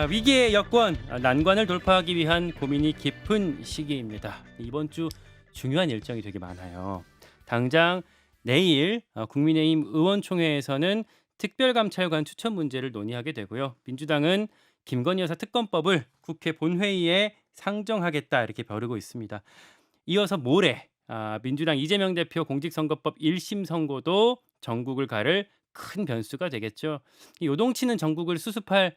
위기의 여건, 난관을 돌파하기 위한 고민이 깊은 시기입니다. 이번 주 중요한 일정이 되게 많아요. 당장 내일 국민의힘 의원총회에서는 특별감찰관 추천 문제를 논의하게 되고요. 민주당은 김건희 여사 특검법을 국회 본회의에 상정하겠다 이렇게 벼르고 있습니다. 이어서 모레 민주당 이재명 대표 공직선거법 1심 선고도 전국을 가를 큰 변수가 되겠죠. 이 요동치는 전국을 수습할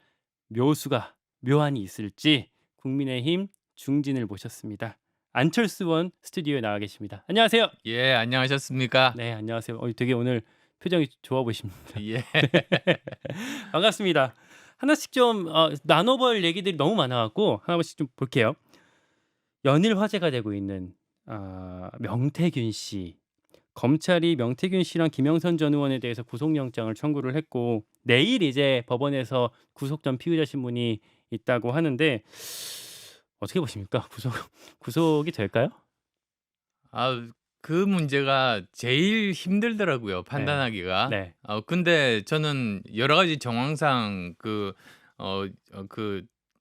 묘한이 있을지 국민의힘 중진을 모셨습니다. 안철수 의원 스튜디오에 나와 계십니다. 안녕하세요. 예, 안녕하셨습니까? 네, 안녕하세요. 되게 오늘 표정이 좋아 보십니다. 예. 반갑습니다. 하나씩 좀 나눠볼 얘기들이 너무 많아갖고 하나씩 좀 볼게요. 연일 화제가 되고 있는 명태균 씨. 검찰이 명태균 씨랑 김영선 전 의원에 대해서 구속영장을 청구를 했고 내일 이제 법원에서 구속 전 피의자 신문이 있다고 하는데 어떻게 보십니까? 구속이 될까요? 그 문제가 제일 힘들더라고요, 네. 판단하기가. 네. 근데 저는 여러 가지 정황상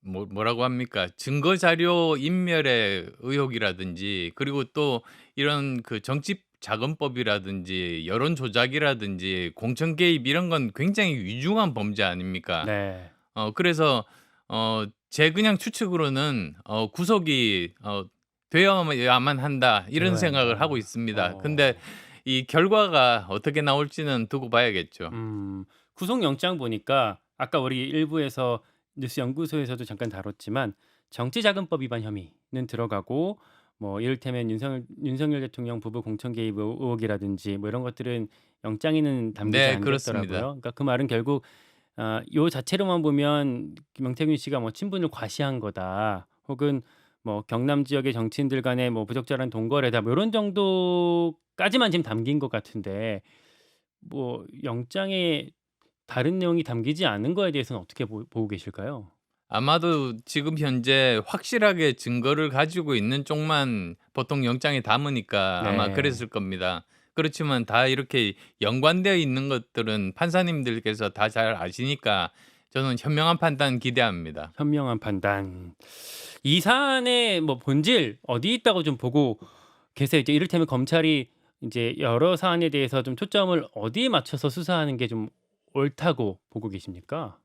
뭐라고 합니까? 증거 자료 인멸의 의혹이라든지 그리고 또 이런 그 정치 자금법이라든지 여론 조작이라든지 공천 개입 이런 건 굉장히 위중한 범죄 아닙니까? 네. 그래서 제 그냥 추측으로는 구속이 되어야만 한다 이런 되어야 생각을 하고 한다. 있습니다. 근데 이 결과가 어떻게 나올지는 두고 봐야겠죠. 구속영장 보니까 아까 우리 일부에서 뉴스 연구소에서도 잠깐 다뤘지만 정치자금법 위반 혐의는 들어가고 뭐 이를테면 윤석열 대통령 부부 공천 개입 의혹이라든지 뭐 이런 것들은 영장에는 담기지 네, 않겠더라고요. 그렇습니다. 그러니까 그 말은 결국 요 자체로만 보면 명태균 씨가 뭐 친분을 과시한 거다. 혹은 뭐 경남 지역의 정치인들 간의 뭐 부적절한 동거래다. 뭐 이런 정도까지만 지금 담긴 것 같은데 뭐 영장에 다른 내용이 담기지 않은 거에 대해서는 어떻게 보고 계실까요? 아마도 지금 현재 확실하게 증거를 가지고 있는 쪽만 보통 영장에 담으니까 아마 네. 그랬을 겁니다. 그렇지만 다 이렇게 연관되어 있는 것들은 판사님들께서 다 잘 아시니까 저는 현명한 판단 기대합니다. 현명한 판단. 이 사안의 뭐 본질 어디 있다고 좀 보고 계세요? 이제 이를테면 검찰이 이제 여러 사안에 대해서 좀 초점을 어디에 맞춰서 수사하는 게 좀 옳다고 보고 계십니까?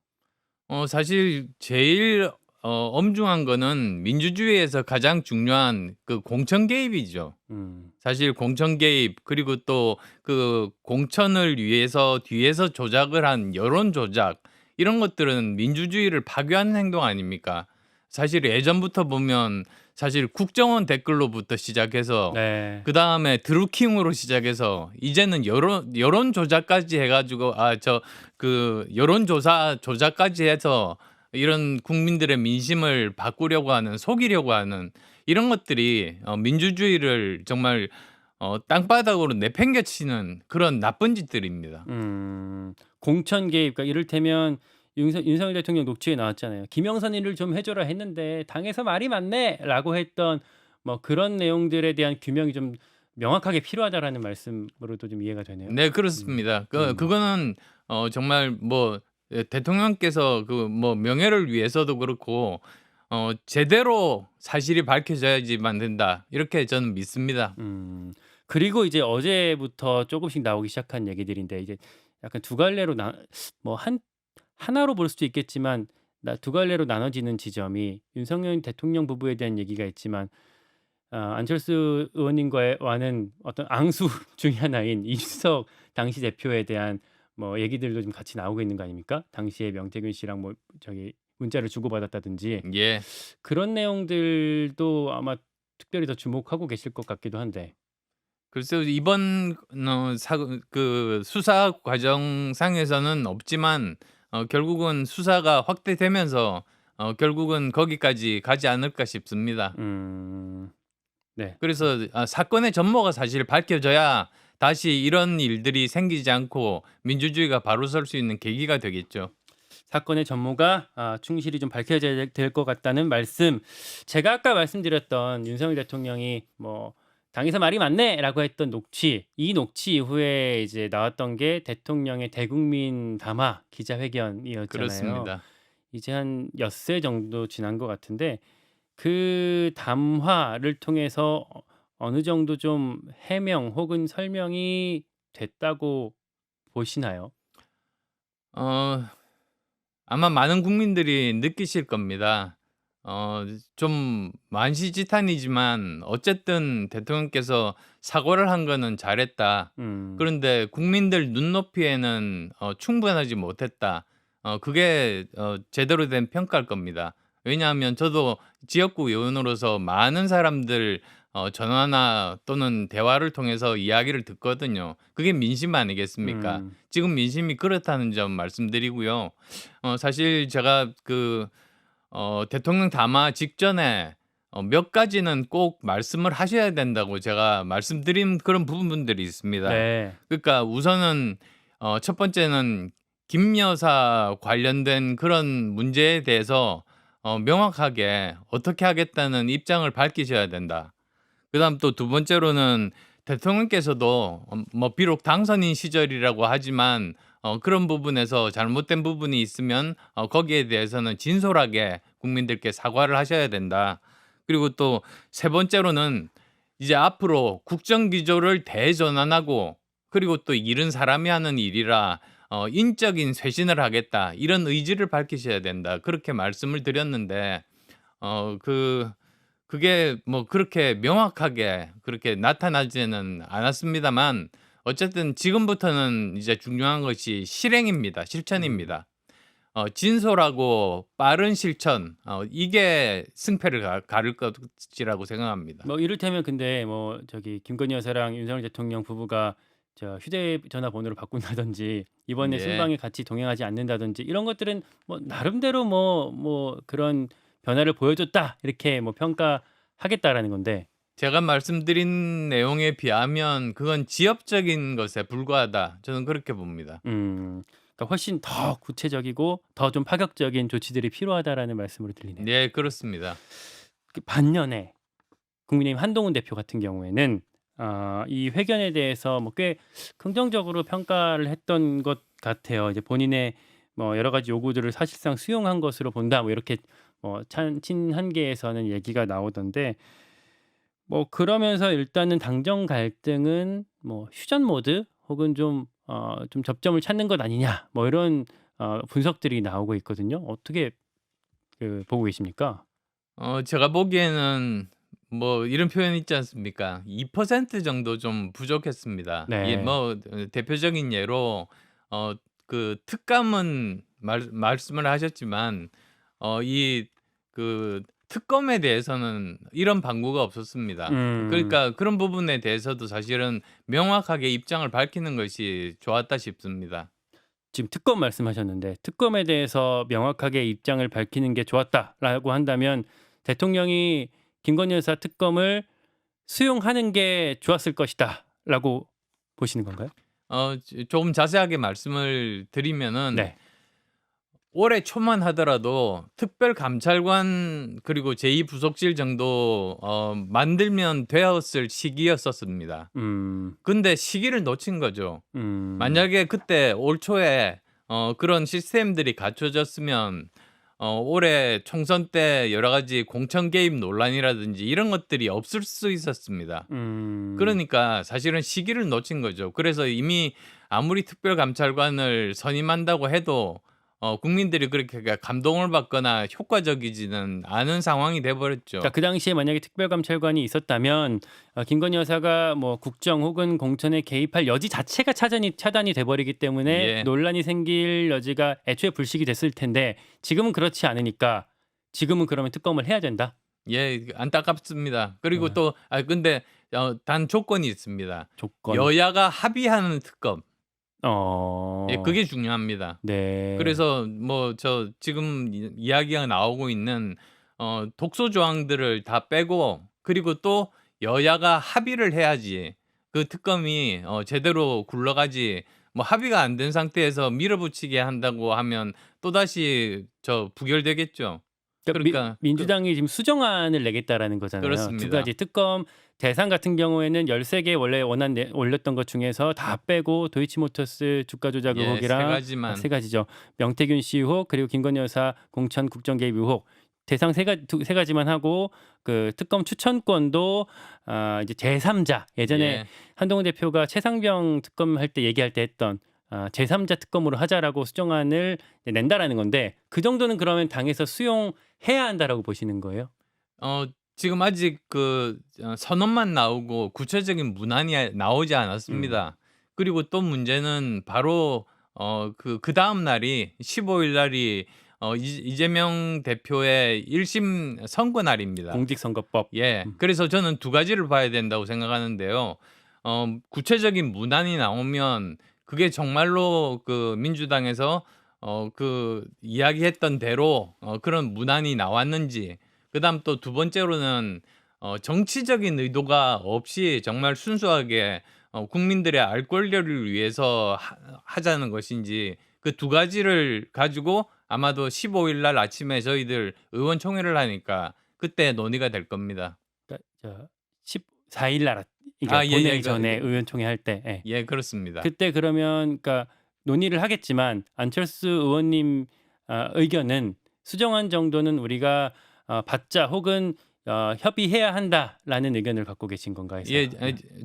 사실 제일 엄중한 거는 민주주의에서 가장 중요한 그 공천 개입이죠. 음. 사실 공천 개입 그리고 또 그 공천을 위해서 뒤에서 조작을 한 여론 조작 이런 것들은 민주주의를 파괴하는 행동 아닙니까? 사실 예전부터 보면 사실 국정원 댓글로부터 시작해서 네. 그다음에 드루킹으로 시작해서 이제는 여론 조작까지 해 가지고 여론조사 조작까지 해서 이런 국민들의 민심을 바꾸려고 하는 속이려고 하는 이런 것들이 민주주의를 정말 땅바닥으로 내팽개치는 그런 나쁜 짓들입니다. 공천 개입 그러니까 이를테면 윤석열 대통령 녹취에 나왔잖아요. "김영선 일을 좀 해 줘라." 했는데 "당에서 말이 많네."라고 했던 뭐 그런 내용들에 대한 규명이 좀 명확하게 필요하다라는 말씀으로도 좀 이해가 되네요. 네, 음. 그렇습니다. 음. 그거는 정말 뭐 대통령께서 그 뭐 명예를 위해서도 그렇고 제대로 사실이 밝혀져야지만 된다. 이렇게 저는 믿습니다. 그리고 이제 어제부터 조금씩 나오기 시작한 얘기들인데 이제 약간 두 갈래로 나 뭐 하나로 볼 수도 있겠지만 두 갈래로 나눠지는 지점이 윤석열 대통령 부부에 대한 얘기가 있지만 안철수 의원님과와는 어떤 앙수 중의 하나인 이준석 당시 대표에 대한 뭐 얘기들도 좀 같이 나오고 있는 거 아닙니까? 당시에 명태균 씨랑 뭐 저기 문자를 주고받았다든지 예. 그런 내용들도 아마 특별히 더 주목하고 계실 것 같기도 한데. 글쎄요. 이번 수사 과정상에서는 없지만 결국은 수사가 확대되면서 결국은 거기까지 가지 않을까 싶습니다. 음. 네. 그래서 사건의 전모가 사실 밝혀져야 다시 이런 일들이 생기지 않고 민주주의가 바로 설 수 있는 계기가 되겠죠. 사건의 전모가 충실히 좀 밝혀져야 될 것 같다는 말씀. 제가 아까 말씀드렸던 윤석열 대통령이 뭐 "당에서 말이 많네."라고 했던 녹취, 이 녹취 이후에 이제 나왔던 게 대통령의 대국민 담화 기자회견이었잖아요. 그렇습니다. 이제 한 엿새 정도 지난 것 같은데 그 담화를 통해서 어느 정도 좀 해명 혹은 설명이 됐다고 보시나요? 어 아마 많은 국민들이 느끼실 겁니다. 좀 만시지탄이지만 어쨌든 대통령께서 사과를 한 거는 잘했다. 음. 그런데 국민들 눈높이에는 충분하지 못했다. 그게 제대로 된 평가일 겁니다. 왜냐하면 저도 지역구 의원으로서 많은 사람들 전화나 또는 대화를 통해서 이야기를 듣거든요. 그게 민심 아니겠습니까? 음. 지금 민심이 그렇다는 점 말씀드리고요. 사실 제가 대통령 담화 직전에 몇 가지는 꼭 말씀을 하셔야 된다고 제가 말씀드린 그런 부분들이 있습니다. 네. 그러니까 우선은 첫 번째는 김 여사 관련된 그런 문제에 대해서 명확하게 어떻게 하겠다는 입장을 밝히셔야 된다. 그다음 또 두 번째로는 대통령께서도 뭐 비록 당선인 시절이라고 하지만 그런 부분에서 잘못된 부분이 있으면 거기에 대해서는 진솔하게 국민들께 사과를 하셔야 된다. 그리고 또 세 번째로는 이제 앞으로 국정 기조를 대전환하고 그리고 또 일은 사람이 하는 일이라 인적인 쇄신을 하겠다. 이런 의지를 밝히셔야 된다. 그렇게 말씀을 드렸는데 어 그 그게 뭐 그렇게 명확하게 그렇게 나타나지는 않았습니다만 어쨌든 지금부터는 이제 중요한 것이 실행입니다. 음. 실천입니다. 진솔하고 빠른 실천 이게 승패를 가를 것이라고 생각합니다. 뭐 이를테면 근데 뭐 저기 김건희 여사랑 윤석열 대통령 부부가 저 휴대전화 번호를 바꾼다든지 이번에 예. 순방에 같이 동행하지 않는다든지 이런 것들은 뭐 나름대로 뭐 그런 변화를 보여줬다 이렇게 뭐 평가하겠다라는 건데 제가 말씀드린 내용에 비하면 그건 지엽적인 것에 불과하다. 저는 그렇게 봅니다. 그러니까 훨씬 더 구체적이고 더 좀 파격적인 조치들이 필요하다라는 말씀으로 들리네요. 네, 그렇습니다. 그 반면에 국민의힘 한동훈 대표 같은 경우에는 이 회견에 대해서 뭐 꽤 긍정적으로 평가를 했던 것 같아요. 이제 본인의 뭐 여러 가지 요구들을 사실상 수용한 것으로 본다. 뭐 이렇게 뭐 친한계에서는 얘기가 나오던데 뭐 그러면서 일단은 당정 갈등은 뭐 휴전 모드 혹은 좀 접점을 찾는 것 아니냐. 뭐 이런 분석들이 나오고 있거든요. 어떻게 그 보고 계십니까? 제가 보기에는 뭐 이런 표현 있지 않습니까? 2% 정도 좀 부족했습니다. 이 네. 뭐 대표적인 예로 어 특감은 말씀을 하셨지만 이 특검에 대해서는 이런 방구가 없었습니다. 음. 그러니까 그런 부분에 대해서도 사실은 명확하게 입장을 밝히는 것이 좋았다 싶습니다. 지금 특검 말씀하셨는데 특검에 대해서 명확하게 입장을 밝히는 게 좋았다라고 한다면 대통령이 김건희 여사 특검을 수용하는 게 좋았을 것이다라고 보시는 건가요? 조금 자세하게 말씀을 드리면은 네. 올해 초만 하더라도 특별감찰관 그리고 제2 부속실 정도 만들면 되었을 시기였었습니다. 음. 근데 시기를 놓친 거죠. 음. 만약에 그때 올 초에 그런 시스템들이 갖춰졌으면 올해 총선 때 여러 가지 공천 개입 논란이라든지 이런 것들이 없을 수 있었습니다. 음. 그러니까 사실은 시기를 놓친 거죠. 그래서 이미 아무리 특별감찰관을 선임한다고 해도 국민들이 그렇게 감동을 받거나 효과적이지는 않은 상황이 돼 그러니까 버렸죠. 그 당시에 만약에 특별감찰관이 있었다면 김건희 여사가 뭐 국정 혹은 공천에 개입할 여지 자체가 차단이 돼 버리기 때문에 예. 논란이 생길 여지가 애초에 불식이 됐을 텐데 지금은 그렇지 않으니까 지금은 그러면 특검을 해야 된다? 예. 안타깝습니다. 그리고 어 또 근데 단 조건이 있습니다. 조건. 여야가 합의하는 특검. 예, 어 그게 중요합니다. 네. 그래서 뭐 지금 이야기가 나오고 있는 독소 조항들을 다 빼고 그리고 또 여야가 합의를 해야지 그 특검이 제대로 굴러가지 뭐 합의가 안 된 상태에서 밀어붙이게 한다고 하면 또다시 부결되겠죠. 그러니까 민주당이 지금 수정안을 내겠다라는 거잖아요. 두 그렇습니다. 가지 특검 대상 같은 경우에는 13개 원래 올렸던 것 중에서 다 빼고 도이치모터스 주가 조작 예, 세 의혹이랑 가지만. 세 가지죠. 명태균 씨 의혹 그리고 김건희 여사 공천 국정 개입 의혹 대상 세 가지만 하고 그 특검 추천권도 이제 제3자 예전에 예. 한동훈 대표가 최상병 특검 할 때 얘기할 때 했던 제3자 특검으로 하자라고 수정안을 낸다라는 건데 그 정도는 그러면 당에서 수용해야 한다라고 보시는 거예요? 지금 아직 선언만 나오고 구체적인 문안이 나오지 않았습니다. 그리고 또 문제는 바로 그다음 날이 15일 날이 이재명 대표의 1심 선고 날입니다. 공직선거법. 예. 그래서 저는 두 가지를 봐야 된다고 생각하는데요. 구체적인 문안이 나오면 그게 정말로 그 민주당에서 이야기했던 대로 그런 문안이 나왔는지, 그다음 또 두 번째로는 정치적인 의도가 없이 정말 순수하게 국민들의 알 권리를 위해서 하자는 것인지, 그 두 가지를 가지고 아마도 15일 날 아침에 저희들 의원총회를 하니까 그때 논의가 될 겁니다. 그러니까 14일 날 이게 아, 예, 본회의 예, 전에 의원총회 할 때 예, 그렇습니다. 그때 그러면 그러니까 논의를 하겠지만 안철수 의원님 의견은 수정안 정도는 우리가 받자 혹은 협의해야 한다라는 의견을 갖고 계신 건가요? 예,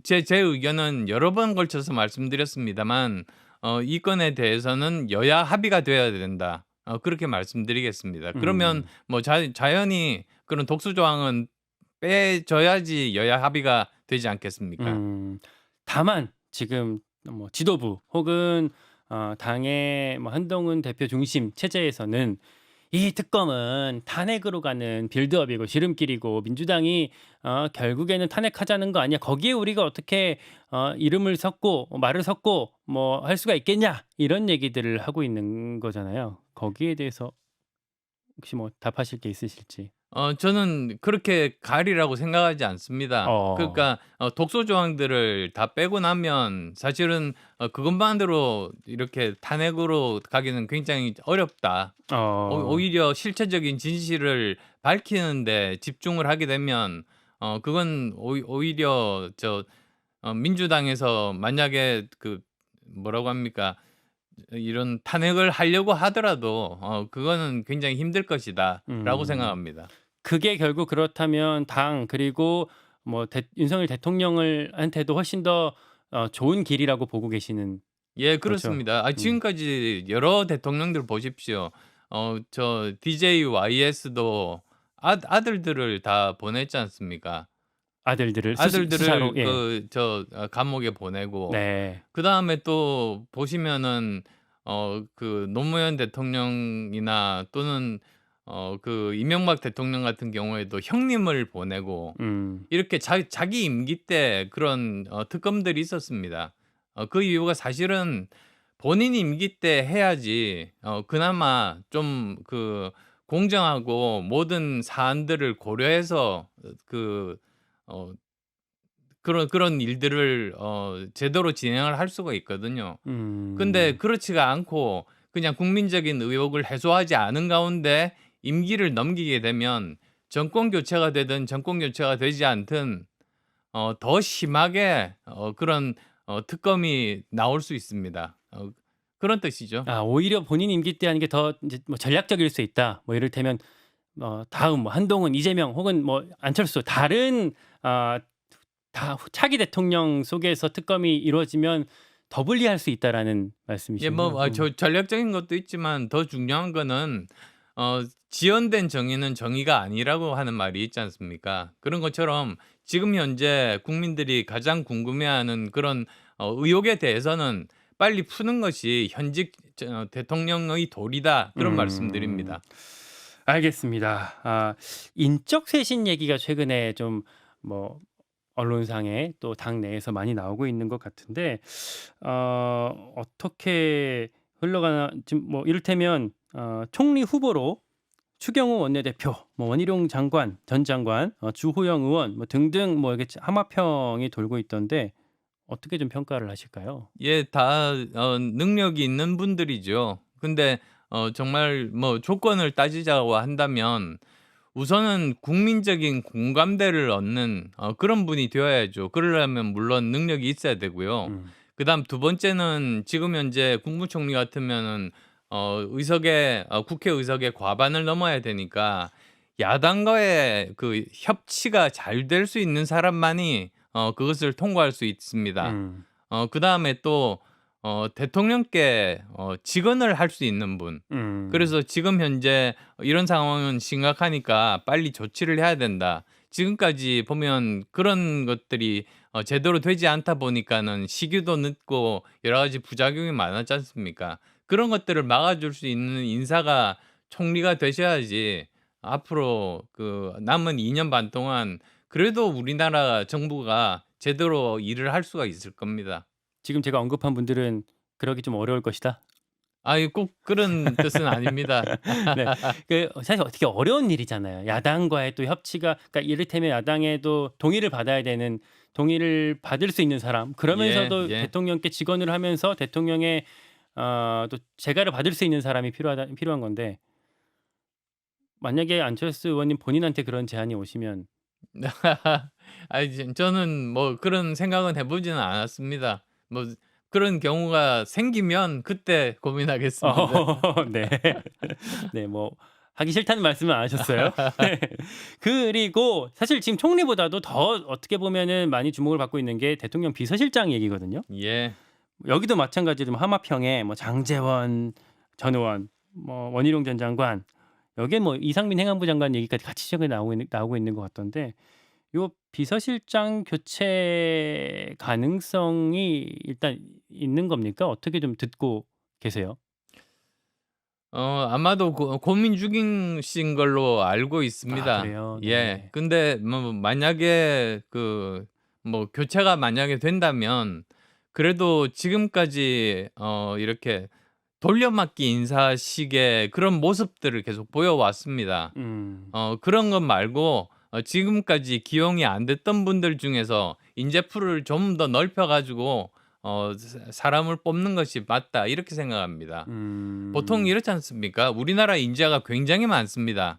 제 의견은 여러 번 걸쳐서 말씀드렸습니다만 이 건에 대해서는 여야 합의가 돼야 된다. 그렇게 말씀드리겠습니다. 그러면 뭐 자연히 그런 독수 조항은 빼줘야지 여야 합의가 되지 않겠습니까? 다만 지금 뭐 지도부 혹은 당의 뭐 한동훈 대표 중심 체제에서는 이 특검은 탄핵으로 가는 빌드업이고 지름길이고 민주당이 결국에는 탄핵하자는 거 아니야. 거기에 우리가 어떻게 이름을 섞고 말을 섞고 뭐 할 수가 있겠냐 이런 얘기들을 하고 있는 거잖아요. 거기에 대해서 혹시 뭐 답하실 게 있으실지. 저는 그렇게 가리라고 생각하지 않습니다. 그러니까 독소 조항들을 다 빼고 나면 사실은 그것만으로 이렇게 탄핵으로 가기는 굉장히 어렵다. 오히려 실체적인 진실을 밝히는 데 집중을 하게 되면 그건 오히려 민주당에서 만약에 뭐라고 합니까? 이런 탄핵을 하려고 하더라도 그거는 굉장히 힘들 것이다라고 생각합니다. 그게 결국 그렇다면 당 그리고 뭐 윤석열 대통령한테도 훨씬 더 좋은 길이라고 보고 계시는. 예, 그렇죠. 그렇습니다. 지금까지 여러 대통령들 보십시오. 저 DJ YS도 아들들을 다 보냈지 않습니까? 아들들을 아들들을 수사로 예. 감옥에 보내고, 네. 그다음에 또 보시면은 노무현 대통령이나 또는 이명박 대통령 같은 경우에도 형님을 보내고, 이렇게 자기 임기 때 그런 특검들이 있었습니다. 그 이유가 사실은 본인 임기 때 해야지 그나마 좀 공정하고 모든 사안들을 고려해서 그런 일들을 제대로 진행을 할 수가 있거든요. 근데 그렇지가 않고 그냥 국민적인 의혹을 해소하지 않은 가운데 임기를 넘기게 되면 정권 교체가 되든 정권 교체가 되지 않든 더 심하게 그런 특검이 나올 수 있습니다. 그런 뜻이죠. 오히려 본인 임기 때 하는 게 더 이제 뭐 전략적일 수 있다. 뭐 이를테면 다음 뭐 한동훈, 이재명 혹은 뭐 안철수 다른 다 차기 대통령 속에서 특검이 이루어지면 더 불리할 수 있다라는 예, 말씀이신가요? 전략적인 것도 있지만 더 중요한 거는 지연된 정의는 정의가 아니라고 하는 말이 있지 않습니까? 그런 것처럼 지금 현재 국민들이 가장 궁금해하는 그런 의혹에 대해서는 빨리 푸는 것이 현직 대통령의 도리다, 그런 말씀드립니다. 알겠습니다. 인적 쇄신 얘기가 최근에 좀 뭐 언론상에 또 당 내에서 많이 나오고 있는 것 같은데 어떻게 흘러가나 지금 뭐 이를테면 총리 후보로 추경호 원내대표, 뭐 원희룡 장관, 전 장관, 주호영 의원 뭐 등등 뭐 이렇게 하마평이 돌고 있던데 어떻게 좀 평가를 하실까요? 예, 다 능력이 있는 분들이죠. 근데 정말 뭐 조건을 따지자고 한다면 우선은 국민적인 공감대를 얻는 그런 분이 되어야죠. 그러려면 물론 능력이 있어야 되고요. 음. 그다음 두 번째는 지금 현재 국무총리 같으면은 국회 의석의 과반을 넘어야 되니까 야당과의 그 협치가 잘 될 수 있는 사람만이 그것을 통과할 수 있습니다. 음. 그다음에 또 대통령께 직언을 할 수 있는 분. 음. 그래서 지금 현재 이런 상황은 심각하니까 빨리 조치를 해야 된다. 지금까지 보면 그런 것들이 제대로 되지 않다 보니까는 시기도 늦고 여러 가지 부작용이 많았지 않습니까? 그런 것들을 막아줄 수 있는 인사가 총리가 되셔야지 앞으로 그 남은 2년 반 동안 그래도 우리나라 정부가 제대로 일을 할 수가 있을 겁니다. 지금 제가 언급한 분들은 그러기 좀 어려울 것이다. 아이 꼭 그런 뜻은 아닙니다. 네. 그 사실 되게 어려운 일이잖아요. 야당과의 또 협치가 그러니까 이를테면 야당에도 동의를 받을 수 있는 사람 그러면서도 예. 대통령께 직언을 하면서 대통령의 또 재가를 받을 수 있는 사람이 필요한 건데 만약에 안철수 의원님 본인한테 그런 제안이 오시면 저는 뭐 그런 생각은 해 보지는 않았습니다. 뭐 그런 경우가 생기면 그때 고민하겠습니다. 네. 네 뭐 하기 싫다는 말씀은 안 하셨어요. 네. 그리고 사실 지금 총리보다도 더 어떻게 보면은 많이 주목을 받고 있는 게 대통령 비서실장 얘기거든요. 예. 여기도 마찬가지로 뭐 하마평에 뭐 장제원 전 의원, 뭐 원희룡 전 장관 여기에 뭐 이상민 행안부 장관 얘기까지 같이 최근에 나오고 있는 것 같던데 요 비서실장 교체 가능성이 일단 있는 겁니까? 어떻게 좀 듣고 계세요? 아마도 고민 중이신 걸로 알고 아 있습니다. 그래요? 예. 네. 근데 뭐 만약에 교체가 만약에 된다면 그래도 지금까지 이렇게 돌려막기 인사식의 그런 모습들을 계속 보여왔습니다. 음. 그런 것 말고 지금까지 기용이 안 됐던 분들 중에서 인재 풀을 좀 더 넓혀 가지고 사람을 뽑는 것이 맞다 이렇게 생각합니다. 보통 이렇지 않습니까? 우리나라 인재가 굉장히 많습니다.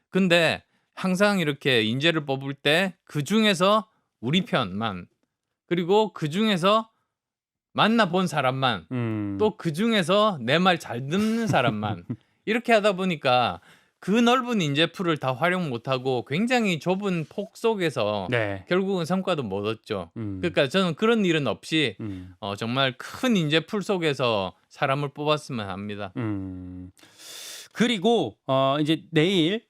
근데 항상 이렇게 인재를 뽑을 때 그중에서 우리 편만 그리고 그중에서 만나 본 사람만 음. 또 그중에서 내 말 잘 듣는 사람만 이렇게 하다 보니까 그 넓은 인재풀을 다 활용 못하고 굉장히 좁은 폭 속에서 네. 결국은 성과도 못 얻죠. 음. 그러니까 저는 그런 일은 없이 음. 정말 큰 인재풀 속에서 사람을 뽑았으면 합니다. 그리고 이제 내일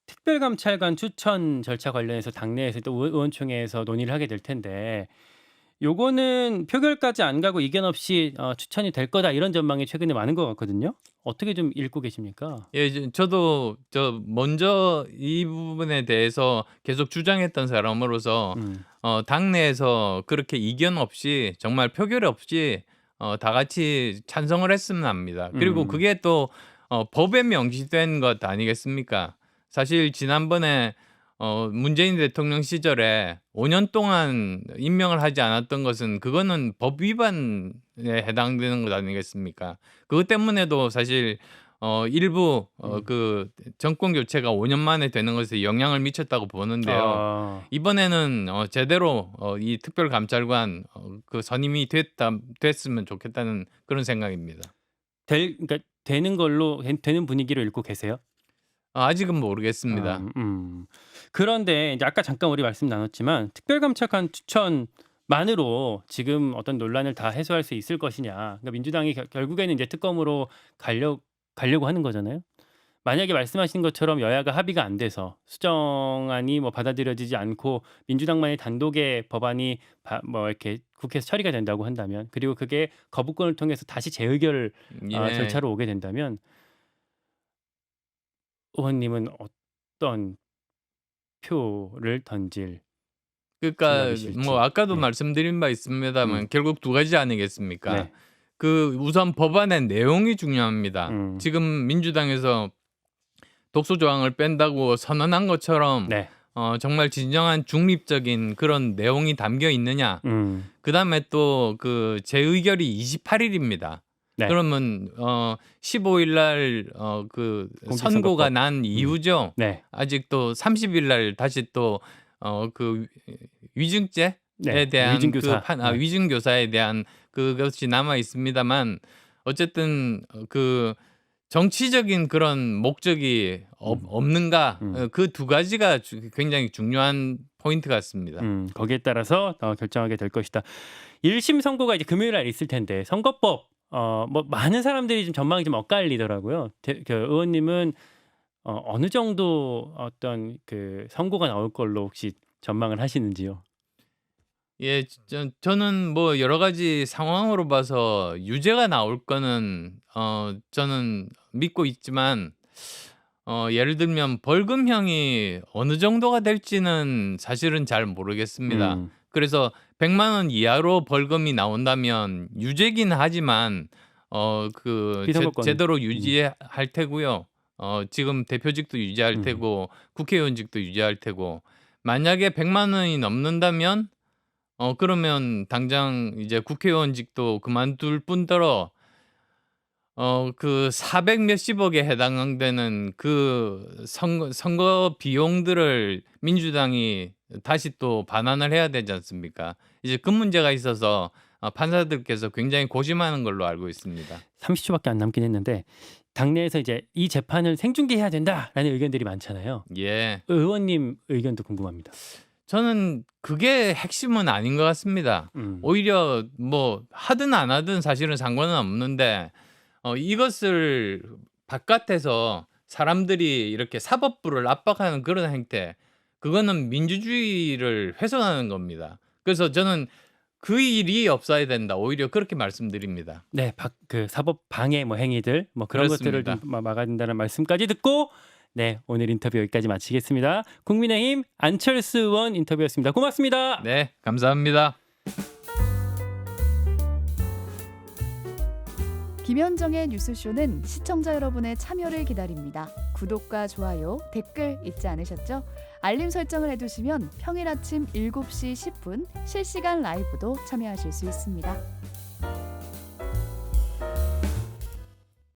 특별감찰관 추천 절차 관련해서 당내에서 또 의원총회에서 논의를 하게 될 텐데 요거는 표결까지 안 가고 이견 없이 추천이 될 거다 이런 전망이 최근에 많은 것 같거든요. 어떻게 좀 읽고 계십니까? 예, 저도 먼저 이 부분에 대해서 계속 주장했던 사람으로서 음. 당내에서 그렇게 이견 없이 정말 표결 없이 다 같이 찬성을 했으면 합니다. 그리고 그게 또 법에 명시된 것 아니겠습니까? 사실 지난번에 문재인 대통령 시절에 5년 동안 임명을 하지 않았던 것은 그거는 법 위반에 해당되는 것 아니겠습니까? 그것 때문에도 사실 일부 그 정권 교체가 5년 만에 되는 것에 영향을 미쳤다고 보는데요. 아. 이번에는 제대로 이 특별감찰관 그 선임이 됐으면 좋겠다는 그런 생각입니다. 그러니까 되는 걸로 되는 분위기로 읽고 계세요? 아직은 모르겠습니다. 그런데 이제 아까 잠깐 우리 말씀 나눴지만 특별감찰관 추천만으로 지금 어떤 논란을 다 해소할 수 있을 것이냐. 그러니까 민주당이 결국에는 이제 특검으로 가려고 하는 거잖아요. 만약에 말씀하신 것처럼 여야가 합의가 안 돼서 수정안이 뭐 받아들여지지 않고 민주당만의 단독의 법안이 뭐 이렇게 국회에서 처리가 된다고 한다면 그리고 그게 거부권을 통해서 다시 재의결 예. 절차로 오게 된다면 의원님은 어떤 표를 던질 그러니까 생각이실지. 뭐 아까도 예. 말씀드린 바 있습니다만 음. 결국 두 가지 아니겠습니까? 네. 우선 법안의 내용이 중요합니다. 음. 지금 민주당에서 독소 조항을 뺀다고 선언한 것처럼 네. 정말 진정한 중립적인 그런 내용이 담겨 있느냐. 그다음에 또 그 재의결이 28일입니다. 네. 그러면 15일 날그 공직선거법. 선고가 난 이후죠. 네. 아직도 30일 날 다시 또 그 위증죄에 네. 대한 위증교사. 네. 위증교사에 대한 그것이 남아 있습니다만 어쨌든 그 정치적인 그런 목적이 없는가 그 두 가지가 굉장히 중요한 포인트 같습니다. 거기에 따라서 결정하게 될 것이다. 1심 선고가 이제 금요일 날 있을 텐데 선거법 뭐 많은 사람들이 좀 전망이 좀 엇갈리더라고요. 그 의원님은 어느 정도 어떤 그 선고가 나올 걸로 혹시 전망을 하시는지요? 예, 저는 뭐 여러 가지 상황으로 봐서 유죄가 나올 거는 저는 믿고 있지만 예를 들면 벌금형이 어느 정도가 될지는 사실은 잘 모르겠습니다. 그래서 100만 원 이하로 벌금이 나온다면 유죄긴 하지만 그 피선거권. 제대로 유지할 테고요. 지금 대표직도 유지할 테고 국회의원직도 유지할 테고 만약에 100만 원이 넘는다면 그러면 당장 이제 국회의원직도 그만둘 뿐더러 그 400 몇십억에 해당되는 그 선거 비용들을 민주당이 다시 또 반환을 해야 되지 않습니까? 이제 그 문제가 있어서 판사들께서 굉장히 고심하는 걸로 알고 있습니다. 30초밖에 안 남긴 했는데 당내에서 이제 이 재판을 생중계해야 된다라는 의견들이 많잖아요. 예. 의원님 의견도 궁금합니다. 저는 그게 핵심은 아닌 것 같습니다. 오히려 뭐 하든 안 하든 사실은 상관은 없는데 이것을 바깥에서 사람들이 이렇게 사법부를 압박하는 그런 행태, 그거는 민주주의를 훼손하는 겁니다. 그래서 저는 그 일이 없어야 된다. 오히려 그렇게 말씀드립니다. 네, 그 사법 방해 뭐 행위들 뭐 그런 것들을 그렇습니다. 좀 막아야 된다는 말씀까지 듣고 네, 오늘 인터뷰 여기까지 마치겠습니다. 국민의힘 안철수 의원 인터뷰였습니다. 고맙습니다. 네, 감사합니다. 김현정의 뉴스쇼는 시청자 여러분의 참여를 기다립니다. 구독과 좋아요, 댓글 잊지 않으셨죠? 알림 설정을 해두시면 평일 아침 7시 10분 실시간 라이브도 참여하실 수 있습니다.